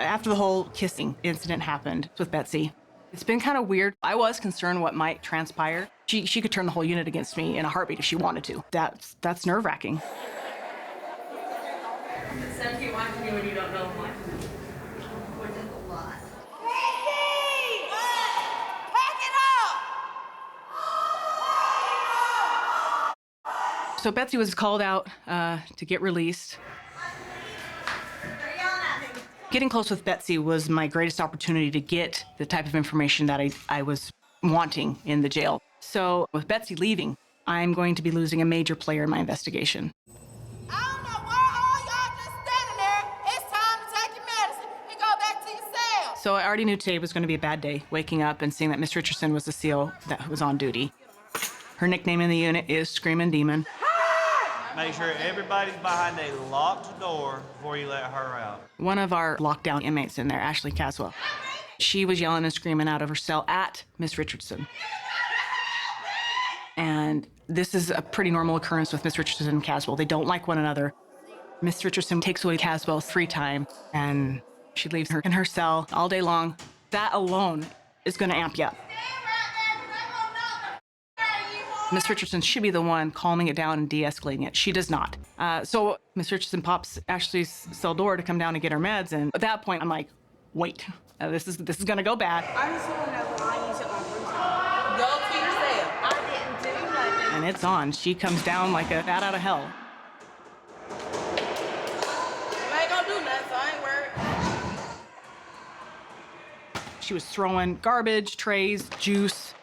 After the whole kissing incident happened with Betsy, it's been kind of weird. I was concerned what might transpire. She could turn the whole unit against me in a heartbeat if she wanted to. That's nerve-wracking. Some people want to me when you don't know why. Which is a lot. So Betsy was called out to get released. Getting close with Betsy was my greatest opportunity to get the type of information that I was wanting in the jail. So with Betsy leaving, I'm going to be losing a major player in my investigation. I don't know why all y'all just standing there. It's time to take your medicine and go back to your cell. So I already knew today was going to be a bad day, waking up and seeing that Miss Richardson was the CO that was on duty. Her nickname in the unit is Screamin' Demon. Make sure everybody's behind a locked door before you let her out. One of our lockdown inmates in there, Ashley Caswell, she was yelling and screaming out of her cell at Miss Richardson. And this is a pretty normal occurrence with Miss Richardson and Caswell. They don't like one another. Miss Richardson takes away Caswell's free time, and she leaves her in her cell all day long. That alone is going to amp you up. Miss Richardson should be the one calming it down and de-escalating it. She does not. So Miss Richardson pops Ashley's cell door to come down and get her meds, and at that point, I'm like, wait, this is gonna go bad. I just want to know why you took my free time. Go to your cell. I didn't do nothing. And it's on. She comes down like a bat out of hell. You ain't gonna do nothing, so I ain't worried. She was throwing garbage, trays, juice.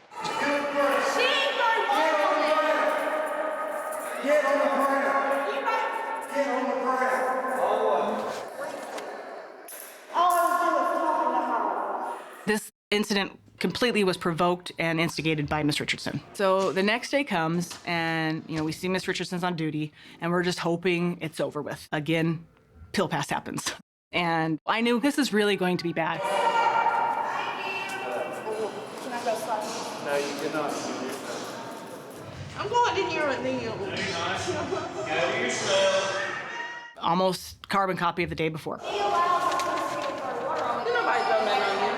Get on the ground. Get on the ground. This incident completely was provoked and instigated by Miss Richardson. So the next day comes, and we see Miss Richardson's on duty, and we're just hoping it's over with. Again, pill pass happens. And I knew this is really going to be bad. No, you cannot. I'm going in here and then Go to your cell. Almost carbon copy of the day before. Didn't nobody throw nothing on you.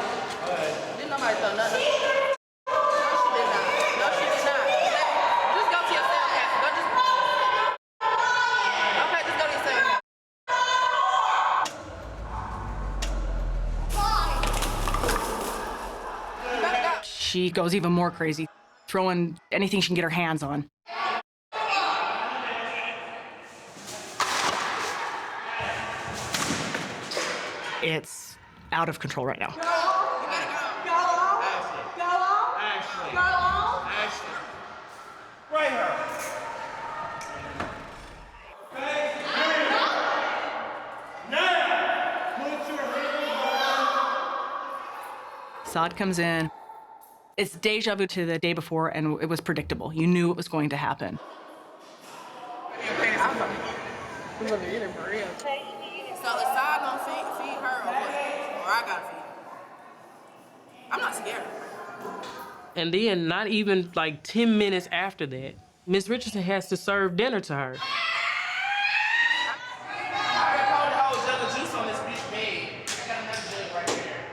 Didn't nobody throw nothing. No, she did not. No, she did not. Just go to your cell, Cassie. Go just. Okay, just go to your cell. You gotta go. She goes even more crazy, throwing anything she can get her hands on. It's out of control right now. Right her. Saad comes in. It's deja vu to the day before, and it was predictable. You knew it was going to happen. I'm gonna eat it for real. So is Saad gonna feed her or what? Or I gotta feed her? I'm not scared. And then not even like 10 minutes after that, Miss Richardson has to serve dinner to her.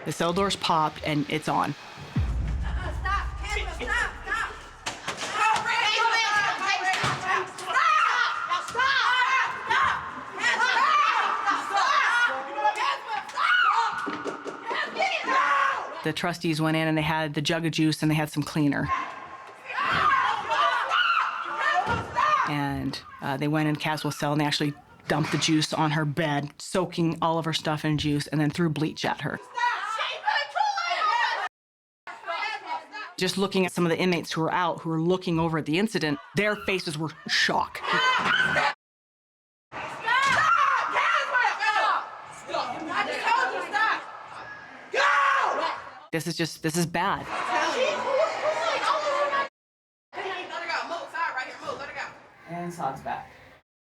The cell doors popped, and it's on. The trustees went in and they had the jug of juice and they had some cleaner. And they went in Caswell's cell and they actually dumped the juice on her bed, soaking all of her stuff in juice, and then threw bleach at her. Just looking at some of the inmates who were out, who were looking over at the incident, their faces were shock. This is bad. And Saad's back.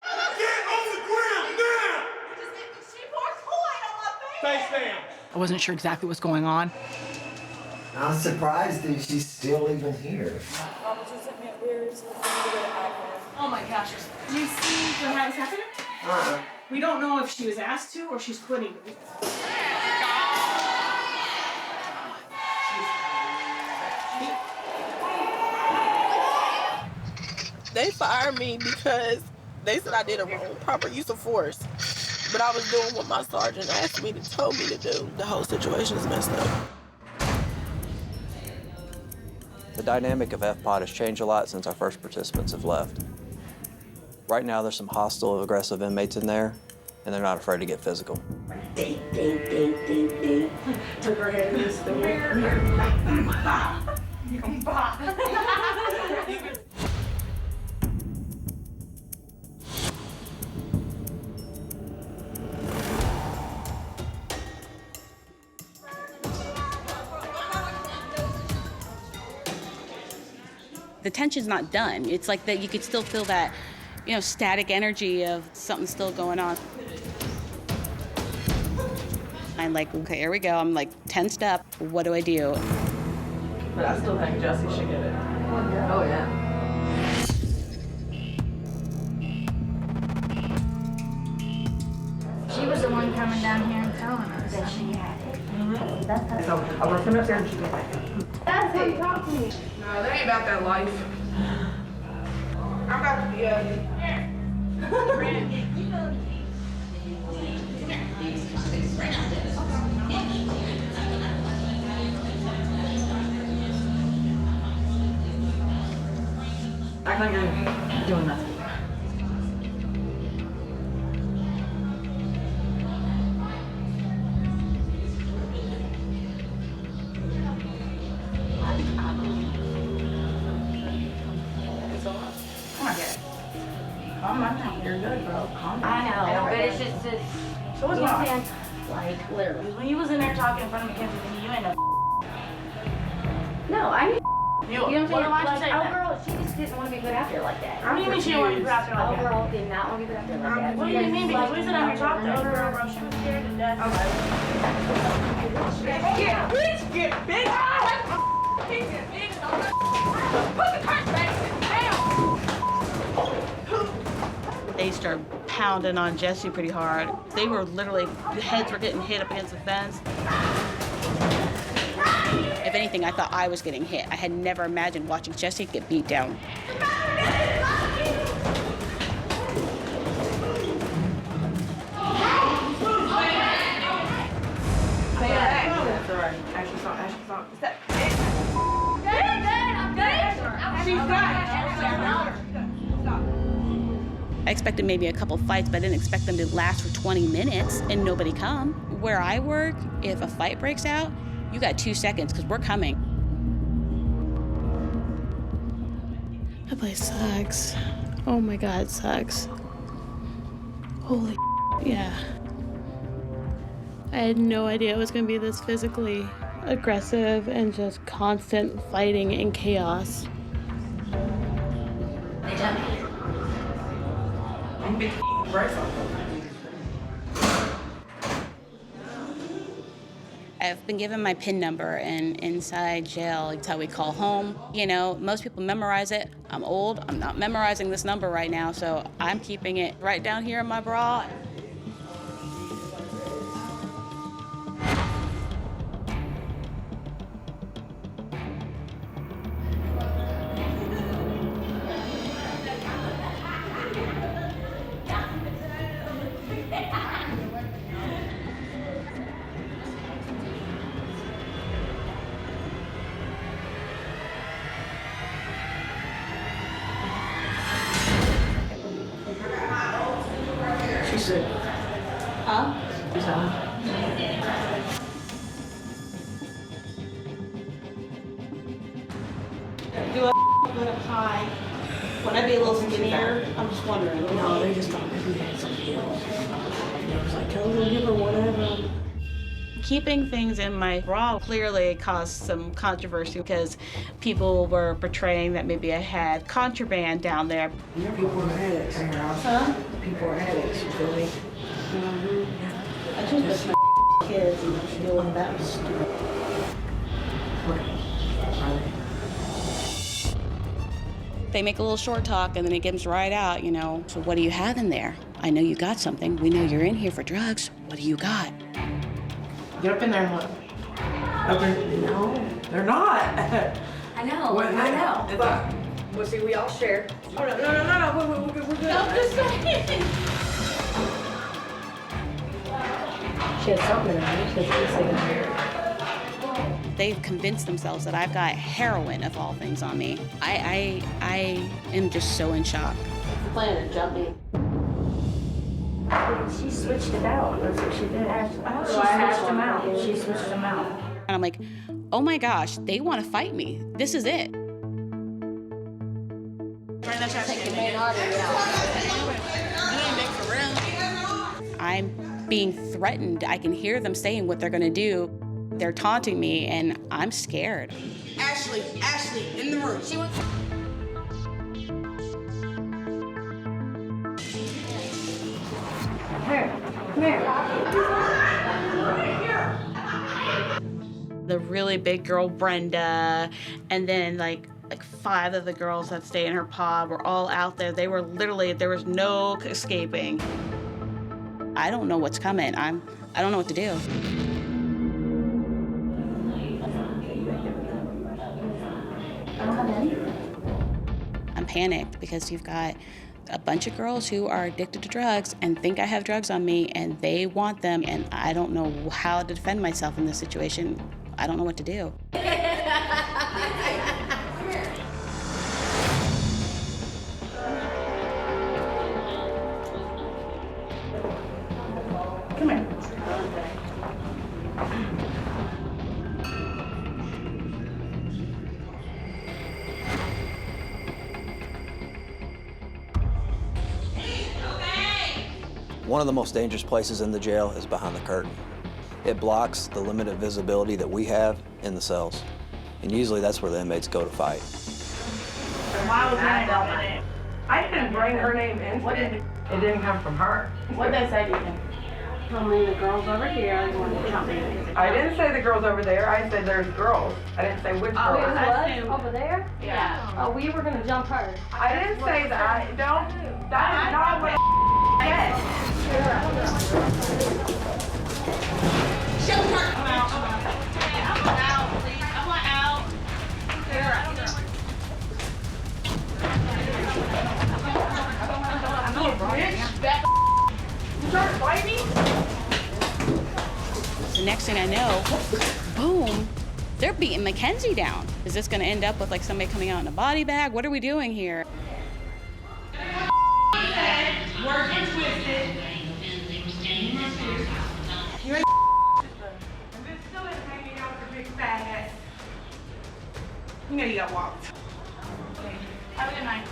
Get on the ground now! Face down. I wasn't sure exactly what's going on. I'm surprised that she's still even here. Oh my gosh. Do you see what was happening? We don't know if she was asked to or she's quitting. They fired me because they said I did a wrong proper use of force. But I was doing what my sergeant told me to do. The whole situation is messed up. The dynamic of FPOD has changed a lot since our first participants have left. Right now, there's some hostile, aggressive inmates in there, and they're not afraid to get physical. Ding, ding, ding, ding, ding. Took her head in the store. The tension's not done. It's like that you could still feel that, static energy of something still going on. I'm like, okay, here we go. I'm like tensed up. What do I do? But I still think Jesse should get it. Oh, yeah. She was the one coming down here and telling us that she had it. So I worked him up there and she came back. That's it. Talk to me. No, that ain't about that life. I'm about to be Act like you're doing nothing. Calm down. You're good, bro. Calm down. I know, but it's just this. So what's you know wrong? what I'm saying? Like, literally. When you was in there talking in front of Mackenzie, you ain't no. No, I mean. You know what I'm saying? Why'd you Like, say oh, that? girl, she just didn't want to be put out there like that. What do you mean she didn't want to be put out there like Oh, that? girl did not want to be put out there like that. What do you mean? Because we sit out here talking to her, bro. She was scared to death. Okay. Bitch, get big. Put the curse back down. They started pounding on Jesse pretty hard. They were literally, heads were getting hit up against the fence. If anything, I thought I was getting hit. I had never imagined watching Jesse get beat down. That's all right. Ashley saw. I expected maybe a couple fights, but I didn't expect them to last for 20 minutes and nobody come. Where I work, if a fight breaks out, you got 2 seconds because we're coming. That place sucks. Oh my God, it sucks. Holy yeah. I had no idea it was gonna be this physically aggressive and just constant fighting and chaos. They done it. Big breaks off. I've been given my PIN number, and inside jail, it's how we call home. Most people memorize it. I'm old, I'm not memorizing this number right now, so I'm keeping it right down here in my bra. She's sick. Huh? She's home. Do I put up high? Would I be a little skinnier? I'm just wondering. No, they just thought maybe we had something else. And I was like, tell her, give her whatever. Keeping things in my bra clearly caused some controversy because people were portraying that maybe I had contraband down there. People are addicts in your house. Huh? People are addicts, you feel me? I just miss my kids and deal with that was stupid. They make a little short talk and then it comes right out, So what do you have in there? I know you got something. We know you're in here for drugs. What do you got? Get up in there and look. Up in, no, they're not. I know, What- I know. It's like, Well, see, we all share. Oh, no, we're good, we're good. No, just She had something in her. She has something. They've convinced themselves that I've got heroin, of all things, on me. I am just so in shock. The plan is jumping. She switched it out. That's what she did. So I hashed them out. She switched them out. And I'm like, oh my gosh, they want to fight me. This is it. I'm being threatened. I can hear them saying what they're gonna do. They're taunting me, and I'm scared. Ashley, in the room. She wants. The really big girl, Brenda, and then like 5 of the girls that stay in her pod were all out there. They were literally, there was no escaping. I don't know what's coming. I don't know what to do. I'm panicked because you've got a bunch of girls who are addicted to drugs and think I have drugs on me, and they want them, and I don't know how to defend myself in this situation. I don't know what to do. Come here. One of the most dangerous places in the jail is behind the curtain. It blocks the limited visibility that we have in the cells. And usually that's where the inmates go to fight. Why was that dominant? I didn't bring her name into it. It didn't come from her. What they say to you? Tell me the girls over here. I didn't say the girls over there. I said there's girls. I didn't say which girls. What? Over there? Yeah. Oh, we were gonna jump her. I didn't say that. Don't. That is not what I said. Jump her! I'm out. I'm out, please. I want out. I'm a bitch. Back. You trying to fight me? The next thing I know, boom, they're beating Mackenzie down. Is this gonna end up with like somebody coming out in a body bag? What are we doing here? Working twisted. You ain't and this still is hanging out with your big fat ass. You know you got walked. Have a good night.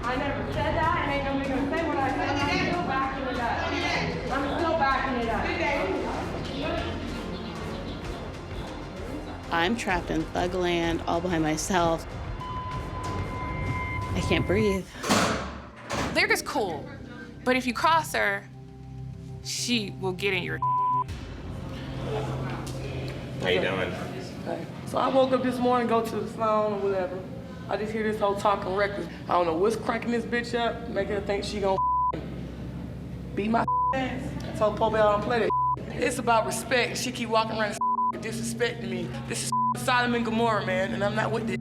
I never said that, and ain't nobody gonna say what I said. I'm still backing it up. I'm still backing it up. I'm trapped in thug land all by myself. I can't breathe. Lyrica's cool, but if you cross her, she will get in your. How you doing? Okay. So I woke up this morning, go to the phone or whatever. I just hear this whole talking reckless. I don't know what's cranking this bitch up, making her think she gonna beat my ass. I told Pope I don't play that. It's about respect. She keep walking around disrespecting me. This is Sodom and Gomorrah, man, and I'm not with this.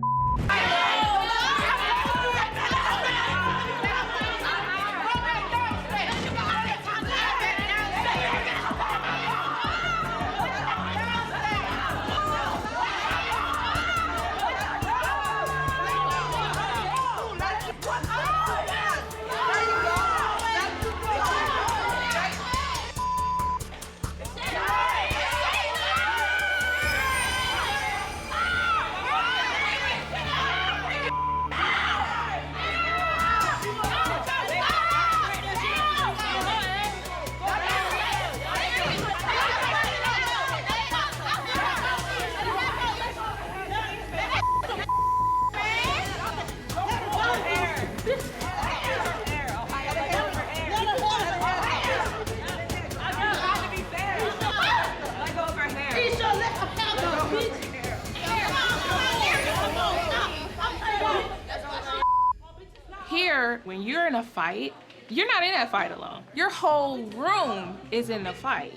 Here, when you're in a fight, you're not in that fight alone. Your whole room is in the fight.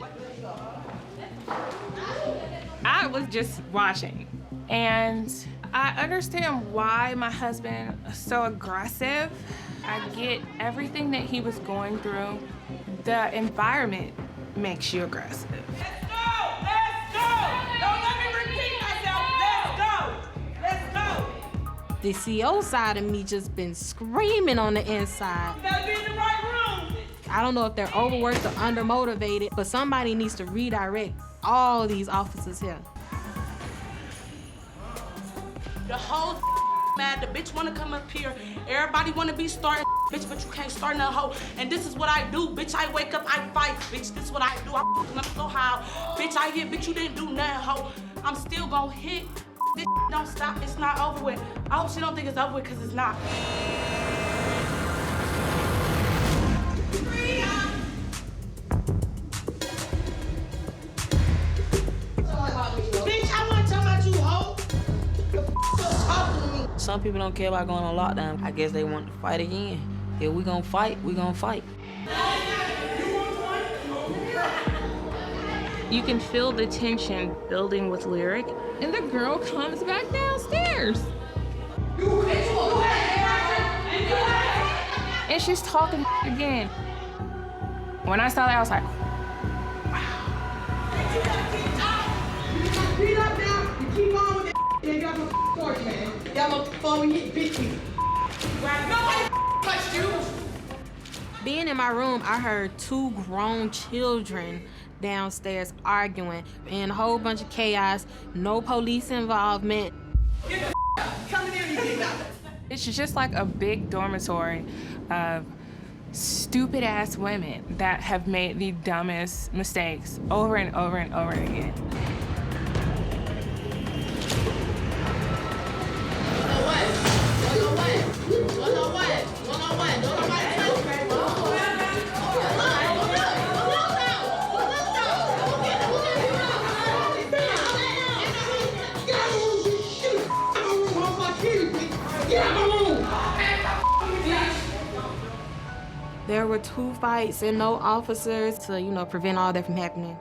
I was just watching, and I understand why my husband is so aggressive. I get everything that he was going through. The environment makes you aggressive. Let's go! Let's go! Don't let me repeat myself. Let's go! Let's go! The CO side of me just been screaming on the inside. You gotta be in the right room. I don't know if they're overworked or undermotivated, but somebody needs to redirect all these officers here. The whole mad. The bitch wanna come up here. Everybody wanna be starting bitch, but you can't start no hoe. And this is what I do, bitch. I wake up, I fight, bitch. This is what I do. I'm so high. Bitch, I hit, bitch, you didn't do nothing, hoe. I'm still gonna hit. This don't stop. It's not over with. I hope she don't think it's over with, because it's not. Bitch, I wanna talk about you, hoe. Talking to me. Some people don't care about going on lockdown. I guess they want to fight again. If we gonna fight, we gonna fight. You can feel the tension building with Lyric, and the girl comes back downstairs. And she's talking again. When I saw that, I was like, Beat up now. You keep on with that. You got my torch, man. Y'all phone me, bitch me. Nobody touched you. Being in my room, I heard 2 grown children downstairs arguing and a whole bunch of chaos, no police involvement. Get the come in here and get out. it's just like a big dormitory of stupid ass women that have made the dumbest mistakes over and over and over again. There were 2 fights and no officers to, prevent all that from happening.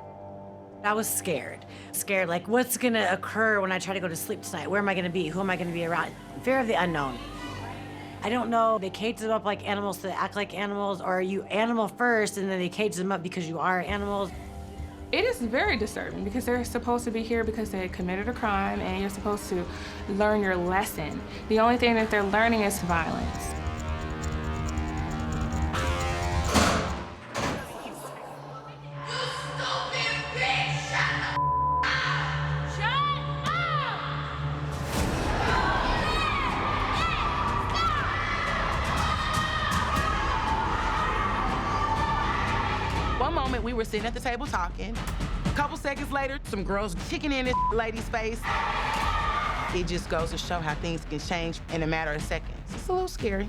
I was scared. Scared, like, what's gonna occur when I try to go to sleep tonight? Where am I gonna be? Who am I gonna be around? Fear of the unknown. I don't know, they cage them up like animals to act like animals, or are you animal first and then they cage them up because you are animals? It is very disturbing because they're supposed to be here because they committed a crime and you're supposed to learn your lesson. The only thing that they're learning is violence. One moment, we were sitting at the table talking. A couple seconds later, some girls kicking in this lady's face. It just goes to show how things can change in a matter of seconds. It's a little scary.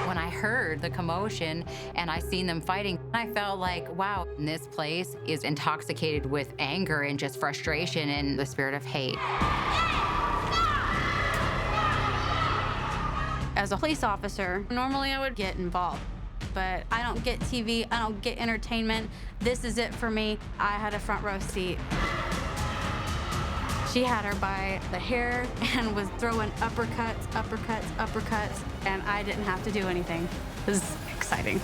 When I heard the commotion and I seen them fighting, I felt like, wow, this place is intoxicated with anger and just frustration and the spirit of hate. As a police officer, normally I would get involved, but I don't get TV, I don't get entertainment. This is it for me. I had a front row seat. She had her by the hair and was throwing uppercuts, uppercuts, uppercuts, and I didn't have to do anything. It was exciting.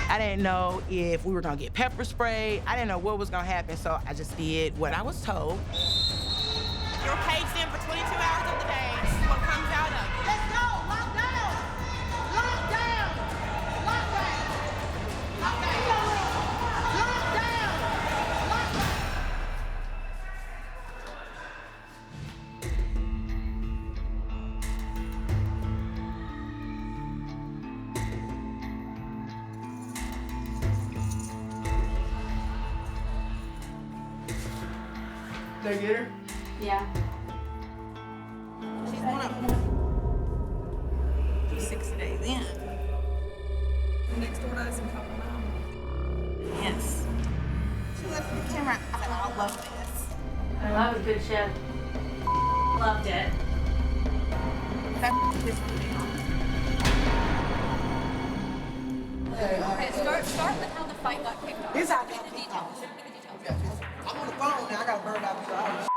I didn't know if we were gonna get pepper sprayed. I didn't know what was gonna happen, so I just did what I was told. You're caged in for 22 hours of the day. This is what comes out of it. Let's go! Lock down! Lock down! Lock down! Lock down! Lock down! Lock down! They get her? Yeah. She's one of them. She's 60 days in. Next door to us in Couple Mountain. Yes. She left the camera. I said, I love this. I love a good show. Loved it. That pissed me off. Okay, start with how the fight got kicked off. Here's how I got kicked off. I'm on the phone and I got burned out the house.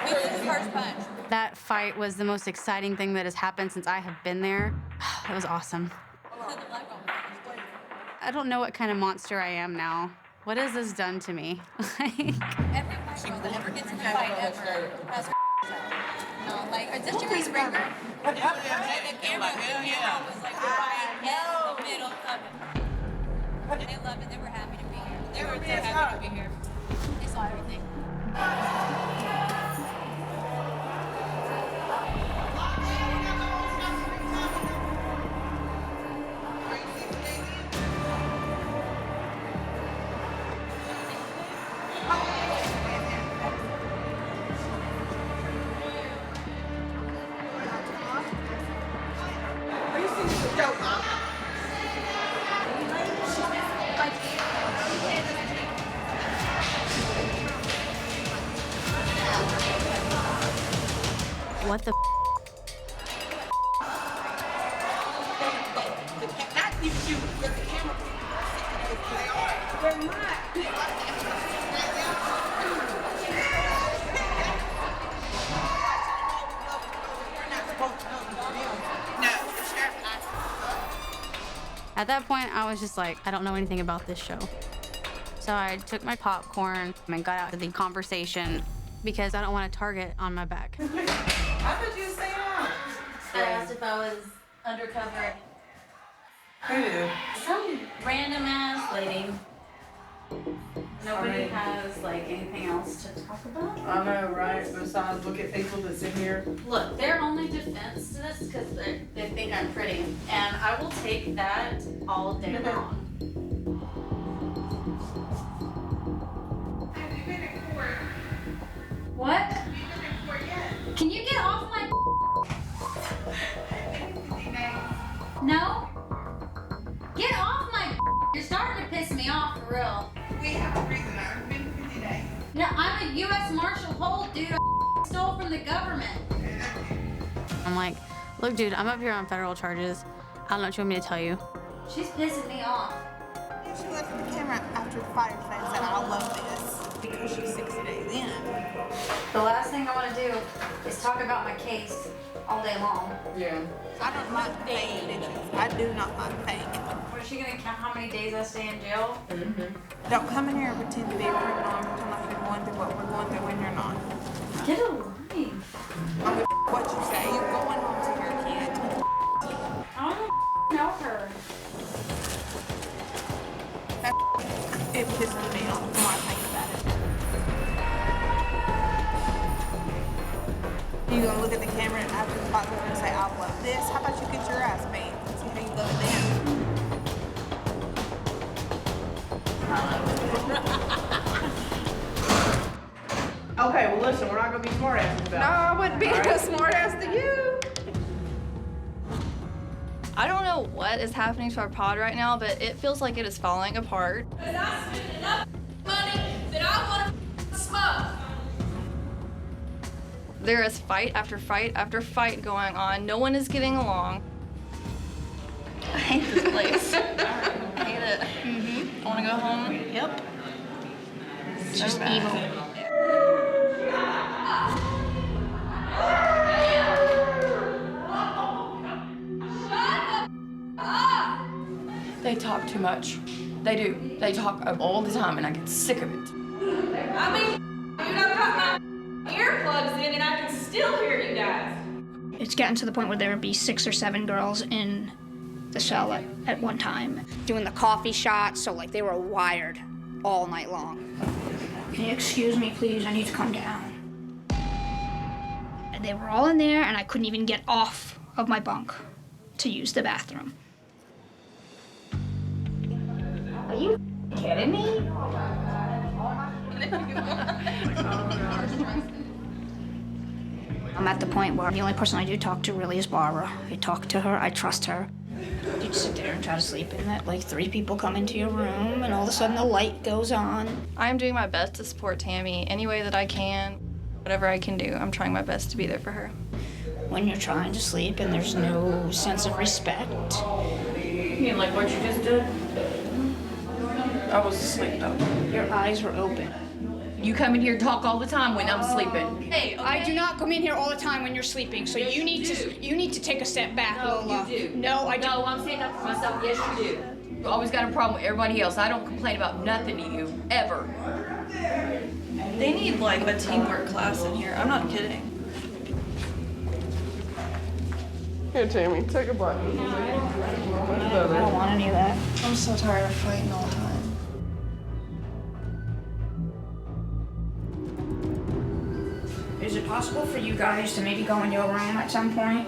Who was the first punch? That fight was the most exciting thing that has happened since I have been there. It was awesome. I don't know what kind of monster I am now. What has this done to me? Every girl that ever gets in a fight ever has her no, like, is this Jerry Springer? And the camera was like right in the middle of it. They loved it. They were happy to be here. They were so happy to be here. They saw everything. What the Not you, but the camera. They are. They're not. At that point, I was just like, I don't know anything about this show. So I took my popcorn and got out of the conversation because I don't want a target on my back. I thought you stay on. I asked if I was undercover. Who? Some random ass lady. Nobody has like anything else to talk about. I know, right? Besides, look at people that's in here. Look, their only defense to this is because they think I'm pretty, and I will take that all day long. What? Can you get off my? No? Get off my. You're starting to piss me off for real. We have a reason. I've been 50 days. Yeah, I'm a U.S. Marshal Holt, dude. I stole from the government. I'm like, look, dude, I'm up here on federal charges. I don't know what you want me to tell you. She's pissing me off. She left the camera after the fire and said, I love this. Because she's 60 days in. The last thing I want to do is talk about my case all day long. Yeah. I don't mind fake bitches. I do not mind fake. What, is she gonna count how many days I stay in jail? Mm-hmm. Don't come in here and pretend to be a criminal and pretend like you're going through what we're going through when you're not. Get a life. I'm gonna what you say. You're going home to your kid. I don't know her. It pisses me off the more I think about it. You gonna look at the camera and after the fight and say, I love this? How about you get your ass beat and see how you love it then? Okay, well listen, we're not gonna be smartasses about it. No, I wouldn't be a smart ass to you. I don't know what is happening to our pod right now, but it feels like it is falling apart. Because I spent enough money that I want to smoke. There is fight after fight after fight going on. No one is getting along. I hate this place. I hate it. I want to go home. Yep. It's just evil. They talk too much. They do. They talk all the time, and I get sick of it. I mean, dude, I've got my earplugs in and I can still hear you guys. It's gotten to the point where there would be 6 or 7 girls in the cell at one time. Doing the coffee shots, so like they were wired all night long. Can you excuse me, please? I need to come down. And they were all in there, and I couldn't even get off of my bunk to use the bathroom. Are you kidding me? I'm at the point where the only person I do talk to really is Barbara. I talk to her, I trust her. You just sit there and try to sleep and that like 3 people come into your room and all of a sudden the light goes on. I'm doing my best to support Tammy any way that I can. Whatever I can do, I'm trying my best to be there for her. When you're trying to sleep and there's no sense of respect. You mean like what you just did? I was asleep though. Your eyes were open. You come in here and talk all the time when I'm sleeping. Hey, okay. I do not come in here all the time when you're sleeping, so Yes, you need to take a step back, Lola. You do. No, I don't. No, I'm standing up for myself. Yes, you do. You always got a problem with everybody else. I don't complain about nothing to you, ever. They need like a teamwork class in here. I'm not kidding. Here, Tammy, take a bite. I don't want any of that. I'm so tired of fighting all the time. Is it possible for you guys to maybe go in your room at some point?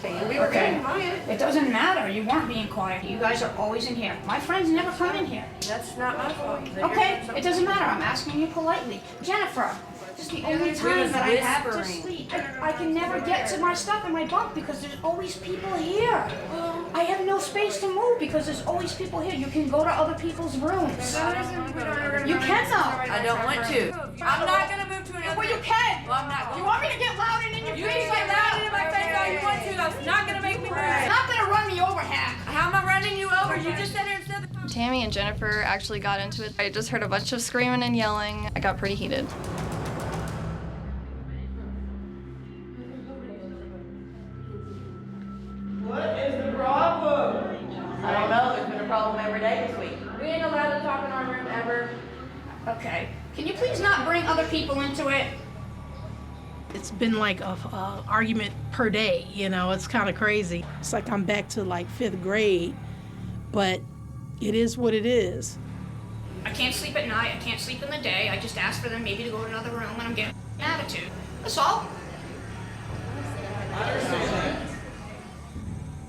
We were being quiet. It doesn't matter. You weren't being quiet. You guys are always in here. My friends never come in here. That's not my fault. Okay, it doesn't matter. I'm asking you politely. Jennifer, this is the only time that I have to sleep. I can never get to my stuff in my bunk because there's always people here. I have no space to move because there's always people here. You can go to other people's rooms. You can though. I don't want to. I'm not gonna move to another. Well, you can. Well, I'm not. You want me to get loud and in your You face can like get loud that? in my face all you want to. That's not gonna make me move. It's not gonna run me over, Hack. How am I running you over? You just sat here and said that. Tammy and Jennifer actually got into it. I just heard a bunch of screaming and yelling. I got pretty heated. What is the problem? I don't know. There's been a problem every day this week. We ain't allowed to talk in our room ever. Okay. Can you please not bring other people into it? It's been like a argument per day, you know, it's kind of crazy. It's like I'm back to like 5th grade, but it is what it is. I can't sleep at night. I can't sleep in the day. I just asked for them maybe to go to another room and I'm getting an attitude. That's all.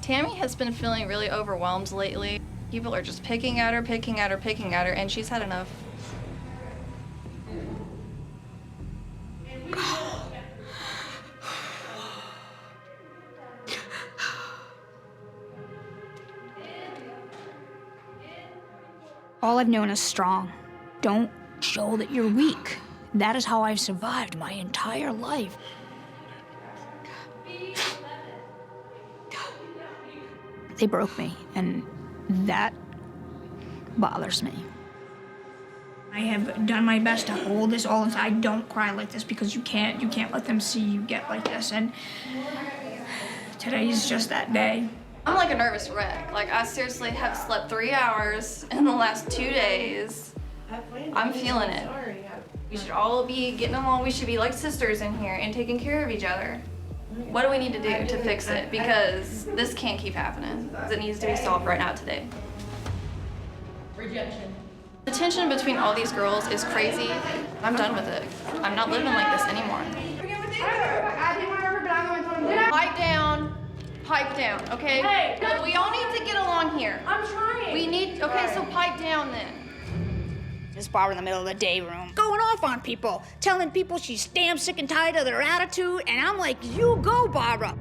Tammy has been feeling really overwhelmed lately. People are just picking at her, and she's had enough. All I've known is strong. Don't show that you're weak. That is how I've survived my entire life. They broke me, and that bothers me. I have done my best to hold this all inside. Don't cry like this because you can't let them see you get like this. And today's just that day. I'm like a nervous wreck. Like, I seriously have slept 3 hours in the last 2 days. I'm feeling it. We should all be getting along. We should be like sisters in here and taking care of each other. What do we need to do to fix it? Because this can't keep happening. It needs to be solved right now today. Rejection. The tension between all these girls is crazy. I'm done with it. I'm not living like this anymore. Pipe down. Pipe down, okay? Hey, we all need to get along here. I'm trying. We need, okay, so pipe down then. This bar in the middle of the day room, going off on people, telling people she's damn sick and tired of their attitude, and I'm like, you go, Barbara.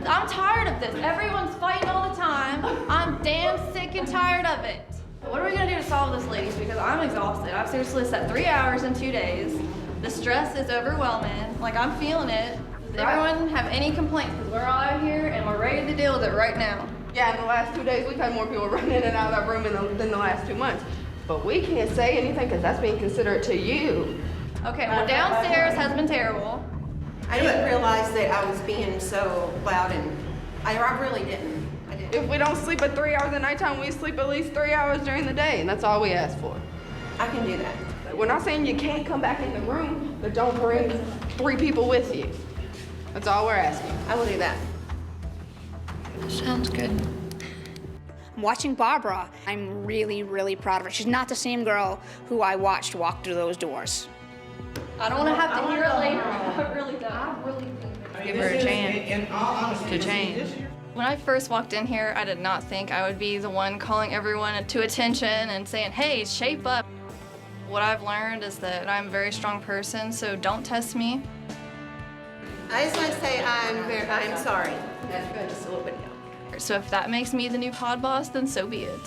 I'm tired of this. Everyone's fighting all the time. I'm damn sick and tired of it. What are we gonna do to solve this, ladies? Because I'm exhausted. I've seriously slept 3 hours in 2 days. The stress is overwhelming. Like, I'm feeling it. Does everyone have any complaints? Because we're all out here and we're ready to deal with it right now. Yeah, in the last 2 days, we've had more people run in and out of that room than the last 2 months. But we can't say anything because that's being considerate to you. Okay, well, downstairs has been terrible. I didn't realize that I was being so loud, and I really didn't. I didn't. If we don't sleep at 3 hours at nighttime, we sleep at least 3 hours during the day, and that's all we ask for. I can do that. We're not saying you can't come back in the room, but don't bring 3 people with you. That's all we're asking. I will do that. Sounds good. I'm watching Barbara. I'm really, really proud of her. She's not the same girl who I watched walk through those doors. I don't want to have to hear it later. I really don't. I really do. Give her a chance to change. When I first walked in here, I did not think I would be the one calling everyone to attention and saying, hey, shape up. What I've learned is that I'm a very strong person, so don't test me. I just want to say I'm sorry. That's good, just a little bit. So if that makes me the new pod boss, then so be it.